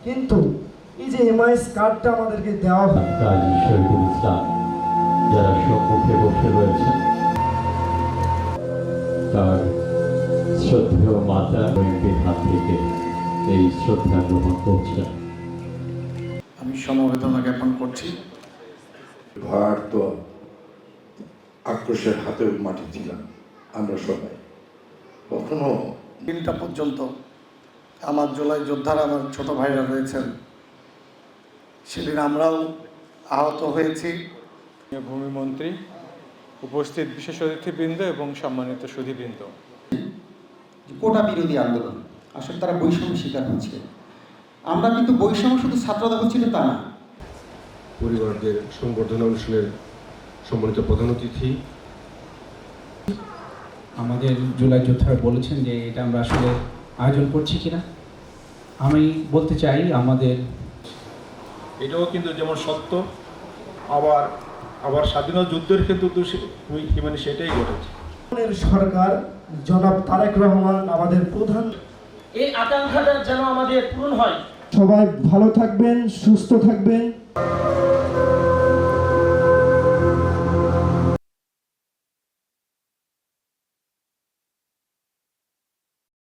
কিন্তু এই যে এমআইএস কার্ডটা আমাদেরকে দেওয়া হয়, কাজী শহীদুল ইসলাম যারা সম্মুখে বসে রয়েছেন তার শ্রদ্ধেয় মাতা এমপির হাত থেকে এই শ্রদ্ধা গ্রহণ করছেন। আমি সমবেদনা জ্ঞাপন করছি। ভার তো আক্রোশের হাতে মাটি ছিলাম আমরা সবাই। কখনো 3টা পর্যন্ত আমার জুলাই যোদ্ধারা, আমার ছোট ভাইরা রয়েছেন, সেদিন আমরাও আহত হয়েছি। ভূমিমন্ত্রী, উপস্থিত বিশেষ অতিথিবৃন্দ এবং সম্মানিত সুধীবৃন্দ, কোটা বিরোধী আন্দোলন আসলে তারা বৈষম্য শিকার হচ্ছে। আমরা কিন্তু বৈষম্য শুধু ছাত্ররা হচ্ছিল তা না। পরিবারদের সংবর্ধনা অনুষ্ঠানের সম্মানিত প্রধান অতিথি, আমাদের জুলাই যোদ্ধারা বলেছেন যে এটা আমরা আসলে আয়োজন করছি কিনা। আমি বলতে চাই আমাদের এটাও কিন্তু যেমন সত্য, আবার স্বাধীনতা যুদ্ধের ক্ষেত্রে মানে সেটাই ঘটেছে। সরকার জনাব তারেক রহমান আমাদের প্রধান, এই আকাঙ্ক্ষাটা যেন আমাদের পূরণ হয়। সবাই ভালো থাকবেন, সুস্থ থাকবেন।